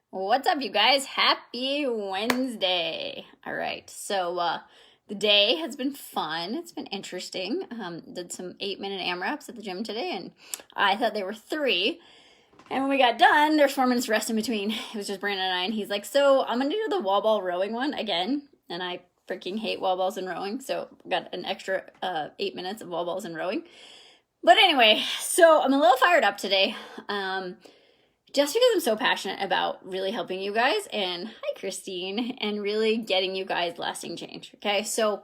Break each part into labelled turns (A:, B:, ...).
A: What's up, you guys? Happy Wednesday. All right, so the day has been fun. It's been interesting. Did some 8-minute AMRAPs at the gym today, and I thought they were 3. And when we got done, there's 4 minutes rest in between. It was just Brandon and I, and he's like, so I'm gonna do the wall ball rowing one again. And I freaking hate wall balls and rowing, so got an extra 8 minutes of wall balls and rowing. But anyway, so I'm a little fired up today. Just because I'm so passionate about really helping you guys, and hi Christine, and really getting you guys lasting change. Okay, so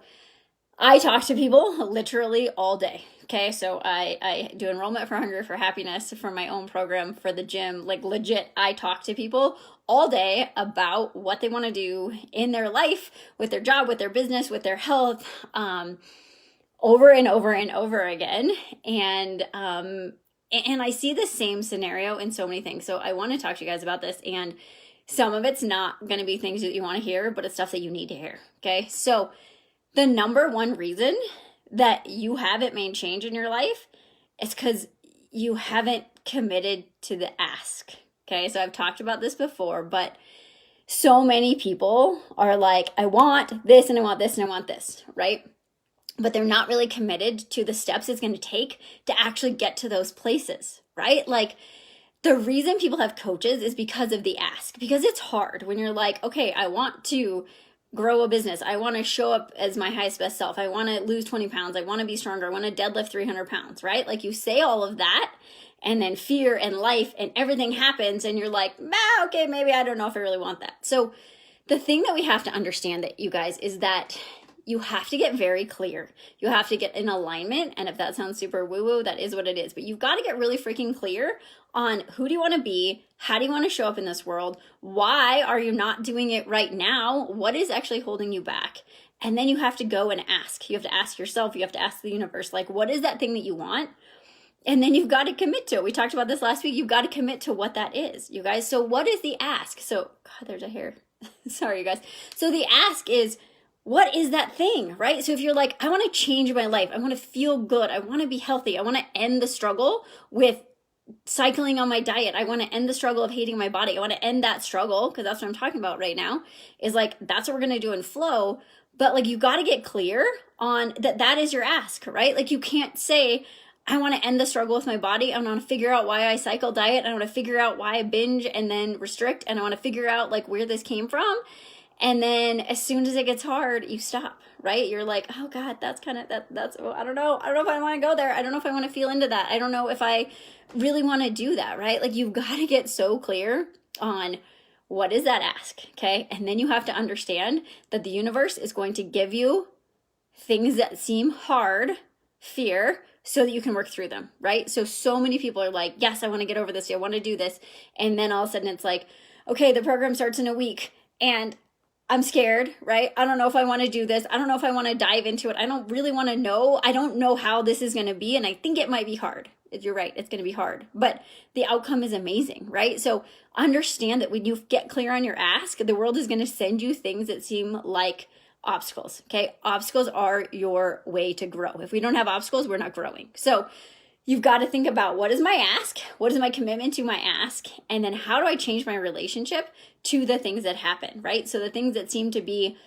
A: I talk to people literally all day. Okay, so I do enrollment for Hunger for Happiness for my own program for the gym. Like legit, I talk to people all day about what they want to do in their life, with their job, with their business, with their health, over and over and over again. And I see the same scenario in so many things. So I want to talk to you guys about this. And some of it's not going to be things that you want to hear, but it's stuff that you need to hear. Okay. So the number one reason that you haven't made change in your life is because you haven't committed to the ask. Okay. So I've talked about this before, but so many people are like, I want this and I want this and I want this, right? But they're not really committed to the steps it's going to take to actually get to those places, right? Like the reason people have coaches is because of the ask, because it's hard when you're like, okay, I want to grow a business. I want to show up as my highest best self. I want to lose 20 pounds. I want to be stronger. I want to deadlift 300 pounds, right? Like you say all of that and then fear and life and everything happens and you're like, okay, maybe I don't know if I really want that. So the thing that we have to understand that you guys is that you have to get very clear. You have to get in alignment. And if that sounds super woo-woo, that is what it is. But you've got to get really freaking clear on who do you want to be? How do you want to show up in this world? Why are you not doing it right now? What is actually holding you back? And then you have to go and ask. You have to ask yourself. You have to ask the universe, like, what is that thing that you want? And then you've got to commit to it. We talked about this last week. You've got to commit to what that is, you guys. So what is the ask? So, God, there's a hair. Sorry, you guys. So the ask is, what is that thing, right? So if you're like, I want to change my life, I want to feel good, I want to be healthy, I want to end the struggle with cycling on my diet, I want to end the struggle of hating my body, I want to end that struggle, because that's what I'm talking about right now, is like, that's what we're going to do in flow. But like, you got to get clear on that is your ask, right? Like you can't say, I want to end the struggle with my body. I want to figure out why I cycle diet. I want to figure out why I binge and then restrict. And I want to figure out like where this came from. And then as soon as it gets hard, you stop, right? You're like, oh God, that's kind of, that's, well, I don't know. I don't know if I want to go there. I don't know if I want to feel into that. I don't know if I really want to do that, right? Like you've got to get so clear on what is that ask, okay? And then you have to understand that the universe is going to give you things that seem hard, fear, so that you can work through them, right? So many people are like, yes, I want to get over this. I want to do this. And then all of a sudden it's like, okay, the program starts in a week and I'm scared, right? I don't know if I want to do this. I don't know if I want to dive into it. I don't really want to know. I don't know how this is going to be. And I think it might be hard. You're right. It's going to be hard, but the outcome is amazing, right? So understand that when you get clear on your ask, the world is going to send you things that seem like obstacles. Okay. Obstacles are your way to grow. If we don't have obstacles, we're not growing. So you've got to think about what is my ask? What is my commitment to my ask? And then how do I change my relationship to the things that happen, right? So the things that seem to be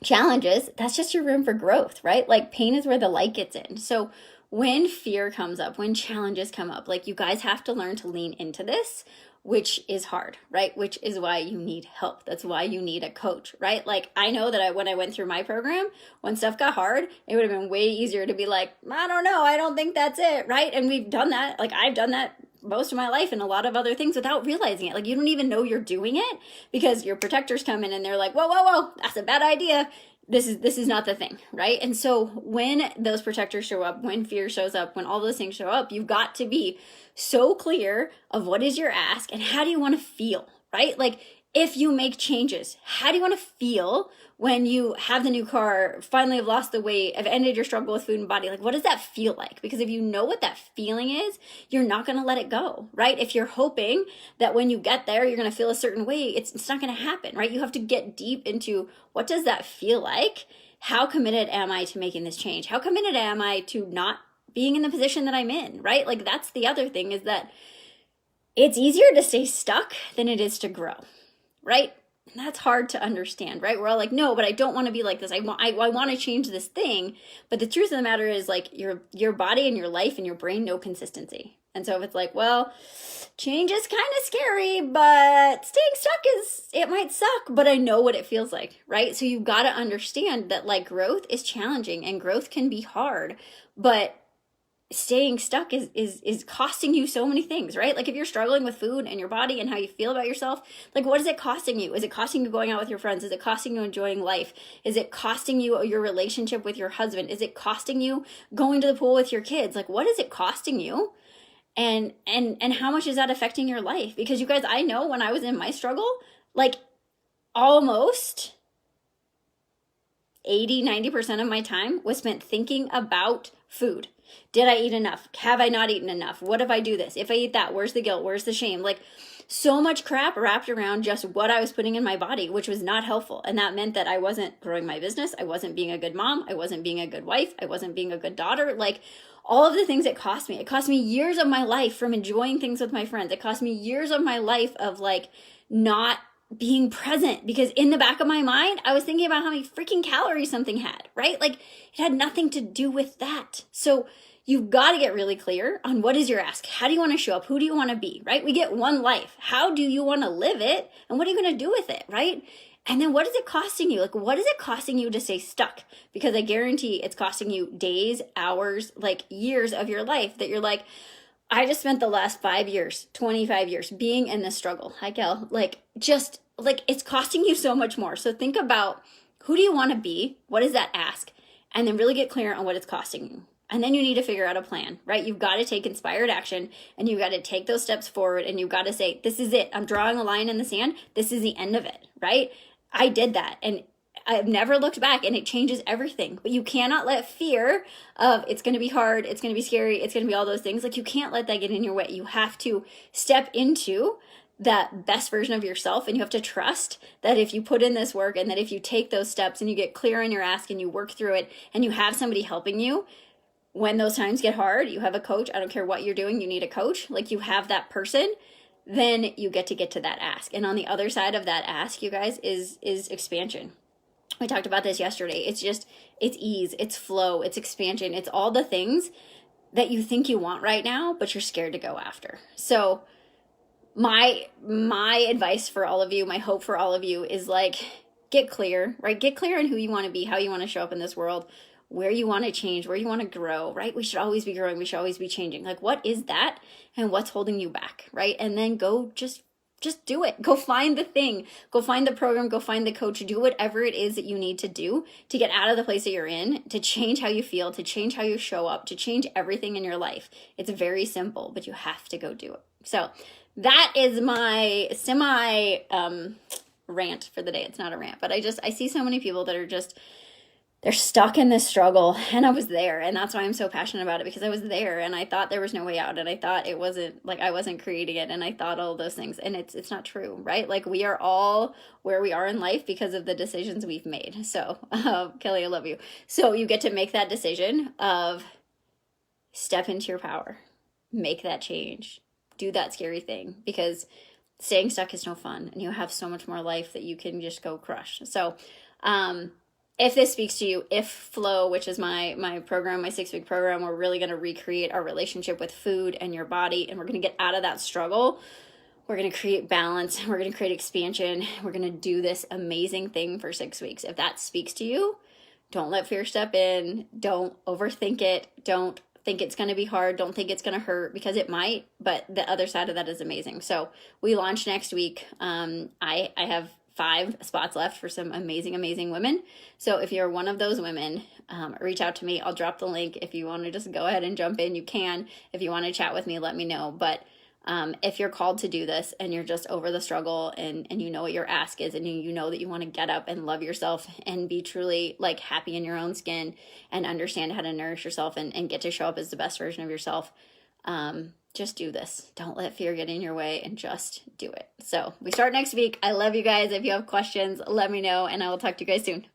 A: challenges, that's just your room for growth, right? Like pain is where the light gets in. So when fear comes up, when challenges come up, like you guys have to learn to lean into this, which is hard, right? Which is why you need help. That's why you need a coach, right? Like I know that when I went through my program, when stuff got hard, it would have been way easier to be like, I don't know, I don't think that's it, right? And we've done that. Like I've done that most of my life and a lot of other things without realizing it. Like you don't even know you're doing it because your protectors come in and they're like, whoa, that's a bad idea. This is not the thing, right? And so when those protectors show up, when fear shows up, when all those things show up, you've got to be so clear of what is your ask and how do you want to feel, right? Like if you make changes, how do you want to feel when you have the new car, finally have lost the weight, have ended your struggle with food and body? Like, what does that feel like? Because if you know what that feeling is, you're not going to let it go, right? If you're hoping that when you get there, you're going to feel a certain way, it's not going to happen, right? You have to get deep into what does that feel like? How committed am I to making this change? How committed am I to not being in the position that I'm in, right? Like that's the other thing is that it's easier to stay stuck than it is to grow, right? And that's hard to understand, right? We're all like, no, but I don't want to be like this. I want to change this thing. But the truth of the matter is, like, your body and your life and your brain know consistency. And so if it's like, well, change is kind of scary, but staying stuck it might suck, but I know what it feels like, right? So you've got to understand that, like, growth is challenging and growth can be hard, but staying stuck is costing you so many things, right? Like, if you're struggling with food and your body and how you feel about yourself, like, what is it costing you? Is it costing you going out with your friends? Is it costing you enjoying life? Is it costing you your relationship with your husband? Is it costing you going to the pool with your kids? Like, what is it costing you? And how much is that affecting your life? Because, you guys, I know when I was in my struggle, like, almost 80-90% of my time was spent thinking about food. Did I eat enough? Have I not eaten enough? What if I do this? If I eat that, where's the guilt? Where's the shame? Like, so much crap wrapped around just what I was putting in my body, which was not helpful. And that meant that I wasn't growing my business. I wasn't being a good mom. I wasn't being a good wife. I wasn't being a good daughter. Like, all of the things it cost me. It cost me years of my life from enjoying things with my friends. It cost me years of my life of, like, not being present, because in the back of my mind, I was thinking about how many freaking calories something had, right? Like, it had nothing to do with that. So you've got to get really clear on what is your ask. How do you want to show up? Who do you want to be, right? We get one life. How do you want to live it? And what are you going to do with it, right? And then what is it costing you? Like, what is it costing you to stay stuck? Because I guarantee it's costing you days, hours, like years of your life that you're like, I just spent the last 5 years, 25 years being in this struggle. Hi, Kel. Like, just like, it's costing you so much more. So think about, who do you want to be? What is that ask? And then really get clear on what it's costing you. And then you need to figure out a plan, right? You've got to take inspired action, and you've got to take those steps forward, and you've got to say, this is it. I'm drawing a line in the sand. This is the end of it, right? I did that, and I've never looked back, and it changes everything. But you cannot let fear of it's going to be hard, it's going to be scary, it's going to be all those things. Like, you can't let that get in your way. You have to step into that best version of yourself, and you have to trust that if you put in this work, and that if you take those steps and you get clear on your ask and you work through it, and you have somebody helping you, when those times get hard, you have a coach. I don't care what you're doing, you need a coach. Like, you have that person, then you get to that ask. And on the other side of that ask, you guys, is expansion. We talked about this yesterday. It's ease, it's flow, it's expansion. It's all the things that you think you want right now, but you're scared to go after. So my advice for all of you, my hope for all of you is, like, get clear, right? Get clear on who you want to be, how you want to show up in this world, where you want to change, where you want to grow, right? We should always be growing. We should always be changing. Like, what is that, and what's holding you back, right? And then go just do it. Go find the thing. Go find the program. Go find the coach. Do whatever it is that you need to do to get out of the place that you're in, to change how you feel, to change how you show up, to change everything in your life. It's very simple, but you have to go do it. So that is my semi rant for the day. It's not a rant, but I see so many people that are just, they're stuck in this struggle, and I was there, and that's why I'm so passionate about it, because I was there, and I thought there was no way out, and I thought it wasn't, like, I wasn't creating it, and I thought all those things, and it's not true, right? Like, we are all where we are in life because of the decisions we've made. So Kelly, I love you. So you get to make that decision of step into your power, make that change, do that scary thing, because staying stuck is no fun, and you have so much more life that you can just go crush. So if this speaks to you, if Flow, which is my program, my 6-week program, we're really going to recreate our relationship with food and your body, and we're going to get out of that struggle. We're going to create balance. We're going to create expansion. We're going to do this amazing thing for 6 weeks. If that speaks to you, don't let fear step in. Don't overthink it. Don't think it's going to be hard. Don't think it's going to hurt, because it might, but the other side of that is amazing. So we launch next week. I have 5 spots left for some amazing women. So if you're one of those women, reach out to me. I'll drop the link. If you want to just go ahead and jump in, you can. If you want to chat with me, let me know. But if you're called to do this, and you're just over the struggle, and you know what your ask is, and you know that you want to get up and love yourself and be truly, like, happy in your own skin, and understand how to nourish yourself, and get to show up as the best version of yourself, just do this. Don't let fear get in your way, and just do it. So we start next week. I love you guys. If you have questions, let me know, and I will talk to you guys soon.